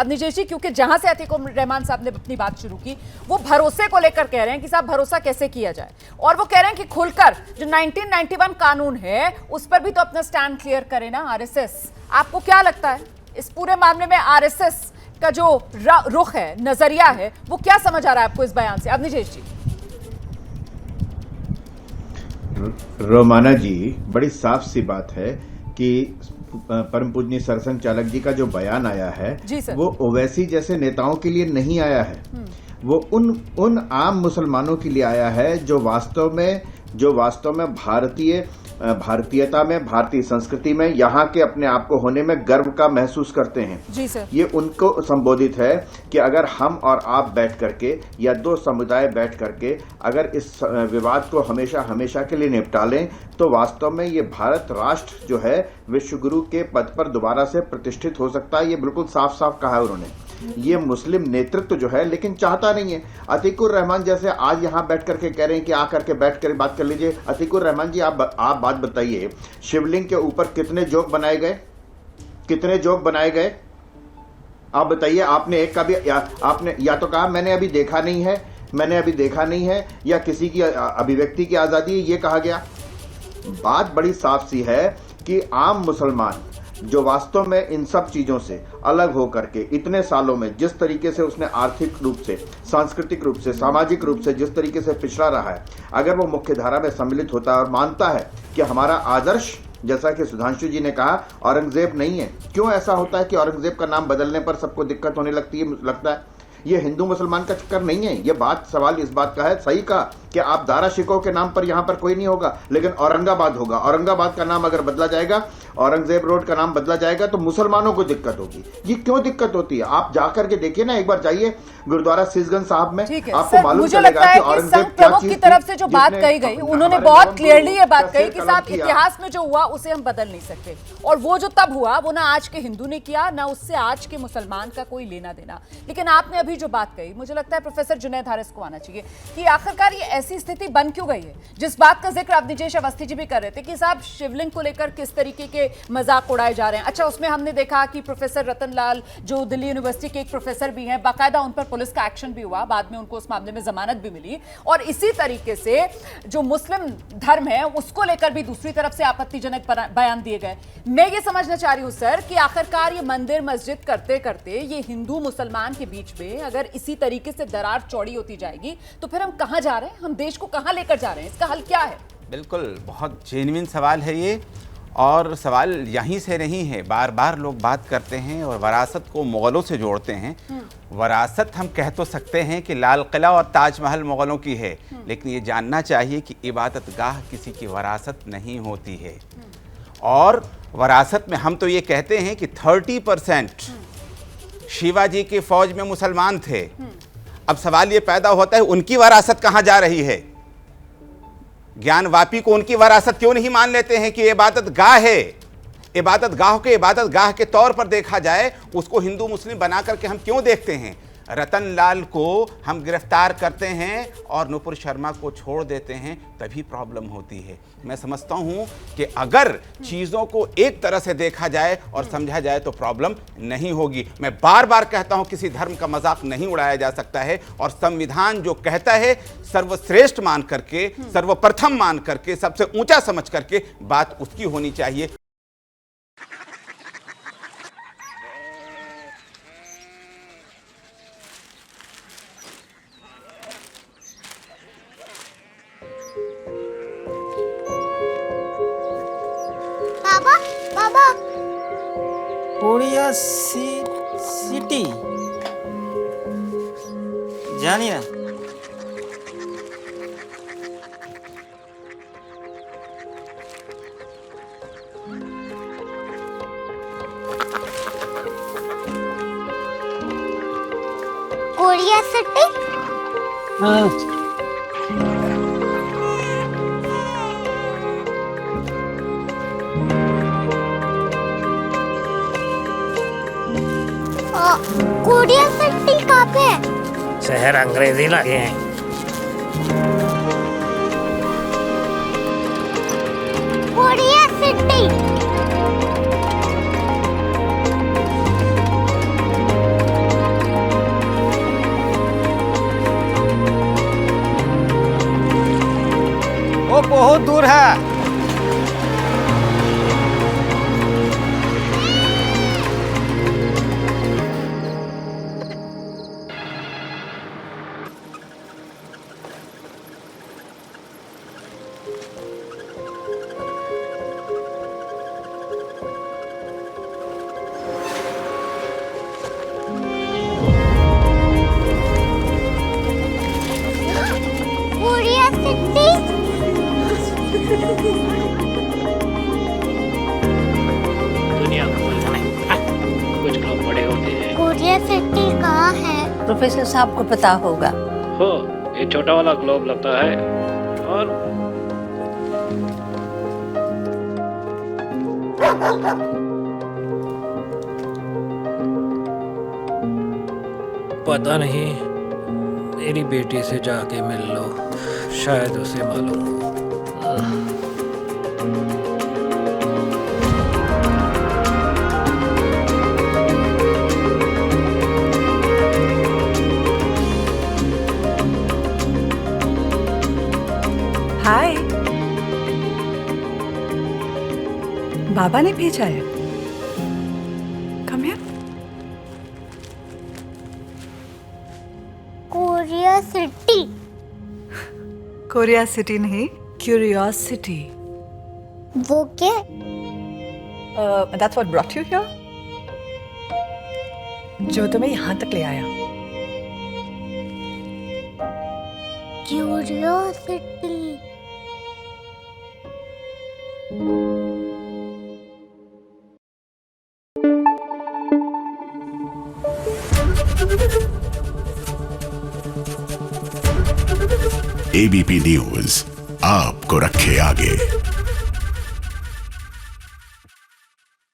अब निजेश जी, क्योंकि जहां से अतीक उर रहमान साहब ने अपनी बात शुरू की वो भरोसे को लेकर कह रहे हैं कि साहब भरोसा कैसे किया जाए, और वो कह रहे हैं कि खुलकर जो 1991 कानून है उस पर भी तो अपना स्टैंड क्लियर करे ना आरएसएस। आपको क्या लगता है इस पूरे मामले में आरएसएस का जो रुख है, नजरिया है, वो क्या समझ आ रहा है आपको इस बयान से? अब निजेश जी। रोमाना जी, बड़ी साफ सी बात है कि परम पूजनीय सरसंघ चालक जी का जो बयान आया है वो ओवैसी जैसे नेताओं के लिए नहीं आया है। वो उन आम मुसलमानों के लिए आया है जो वास्तव में भारतीयता में, भारतीय संस्कृति में, यहाँ के अपने आप को होने में गर्व का महसूस करते हैं। जी सर। ये उनको संबोधित है कि अगर हम और आप बैठ करके या दो समुदाय बैठ करके अगर इस विवाद को हमेशा हमेशा के लिए निपटा लें तो वास्तव में ये भारत राष्ट्र जो है विश्वगुरु के पद पर दोबारा से प्रतिष्ठित हो सकता है। ये बिल्कुल साफ साफ कहा है उन्होंने। ये मुस्लिम नेतृत्व जो है लेकिन चाहता नहीं है। अतीक उर रहमान जैसे आज यहाँ बैठ करके कह रहे हैं कि आकर के बैठ कर बात कर लीजिए। अतीक उर रहमान जी, आप बात बताइए, शिवलिंग के ऊपर कितने जोक बनाए गए? आप बताइए। आपने एक का भी आपने या तो कहा मैंने अभी देखा नहीं है या किसी की अभिव्यक्ति की आजादी है, ये कहा गया। बात बड़ी साफ सी है कि आम मुसलमान जो वास्तव में इन सब चीजों से अलग होकर के इतने सालों में जिस तरीके से उसने आर्थिक रूप से, सांस्कृतिक रूप से, सामाजिक रूप से जिस तरीके से पिछड़ा रहा है, अगर वो मुख्य धारा में सम्मिलित होता है और मानता है कि हमारा आदर्श, जैसा कि सुधांशु जी ने कहा, औरंगजेब नहीं है। क्यों ऐसा होता है कि औरंगजेब का नाम बदलने पर सबको दिक्कत होने लगता है? ये हिंदू मुसलमान का चक्कर नहीं है। ये सवाल इस बात का है, सही कहा कि आप दारा शिकोह के नाम पर यहां पर कोई नहीं होगा, लेकिन औरंगाबाद होगा। औरंगाबाद का नाम अगर बदला जाएगा, औरंगजेब रोड का नाम बदला जाएगा तो मुसलमानों को दिक्कत होगी। ये क्यों दिक्कत होती है? आप जाकर के देखिए ना, एक बार जाइए गुरुद्वारा शीशगंज साहब में, आपको मालूम चलेगा कि औरंगजेब क्या प्रमुख की तरफ से जो बात कही गई, उन्होंने बहुत क्लियरली ये बात कही कि साहब इतिहास में जो हुआ उसे हम बदल नहीं सकते, और वो जो तब हुआ वो ना आज के हिंदू ने किया, ना उससे आज के मुसलमान का कोई लेना देना। लेकिन आपने अभी जो बात कही, मुझे लगता है प्रोफेसर जुनैद हारिस को आना चाहिए कि आखिरकार ये ऐसी स्थिति बन क्यों गई है, जिस बात का जिक्र अब निजेश अवस्थी जी भी कर रहे थे कि साहब शिवलिंग को लेकर किस तरीके के मजाक उड़ाए जा रहे हैं। अच्छा, उसमें हमने देखा कि प्रोफेसर रतन लाल जो दिल्ली यूनिवर्सिटी के एक प्रोफेसर भी हैं, बाकायदा उन पर पुलिस का एक्शन भी हुआ, बाद में उनको उस मामले में जमानत भी मिली, और इसी तरीके से जो मुस्लिम धर्म है उसको लेकर भी दूसरी तरफ से आपत्तिजनक बयान दिए गए। मैं ये समझना चाह रही हूं सर कि आखिरकार ये मंदिर मस्जिद करते करते ये हिंदू मुसलमान के बीच में अगर इसी तरीके से दरार चौड़ी होती जाएगी तो फिर हम कहां जा रहे हैं, हम देश को कहां लेकर जा रहे हैं? इसका हल क्या है? बिल्कुल, बहुत जेन्युइन सवाल है ये, और सवाल यहीं से नहीं है। बार बार लोग बात करते हैं और वरासत को मुग़लों से जोड़ते हैं। वरासत हम कह तो सकते हैं कि लाल किला और ताजमहल मुग़लों की है, लेकिन ये जानना चाहिए कि इबादत गाह किसी की वरासत नहीं होती है। और वरासत में हम तो ये कहते हैं कि 30% शिवाजी की फौज में मुसलमान थे। अब सवाल ये पैदा होता है उनकी वरासत कहाँ जा रही है? ज्ञानवापी को उनकी वरासत क्यों नहीं मान लेते हैं कि इबादत गाह है? इबादत गाह के तौर पर देखा जाए, उसको हिंदू मुस्लिम बना करके हम क्यों देखते हैं? रतन लाल को हम गिरफ्तार करते हैं और नुपुर शर्मा को छोड़ देते हैं, तभी प्रॉब्लम होती है। मैं समझता हूं कि अगर चीज़ों को एक तरह से देखा जाए और समझा जाए तो प्रॉब्लम नहीं होगी। मैं बार बार कहता हूं किसी धर्म का मजाक नहीं उड़ाया जा सकता है, और संविधान जो कहता है सर्वश्रेष्ठ मान करके, सर्वप्रथम मान करके, सबसे ऊंचा समझ करके बात उसकी होनी चाहिए। कोरिया सिटी जानी ना? Korea city? कोरिया सिटी कहाँ पे है? शहर अंग्रेजी लगे हैं। Korea city. बहुत दूर है। Korea city. दुनिया को बोलना नहीं, कुछ लोग बड़े होते हैं। कोरिया सिटी कहाँ है? प्रोफेसर साहब को पता होगा। हो, ये छोटा वाला ग्लोब लगता है और पता नहीं, मेरी बेटी से जाके मिल लो, शायद उसे मालूम हो। हाय, बाबा ने भेजा है। Come here. Korea city. Korea city नहीं, क्यूरियोसिटी। वो क्या? That's what brought you here? जो तुम्हें यहाँ तक ले आया। क्यूरियोसिटी। एबीपी न्यूज आपको रखे आगे।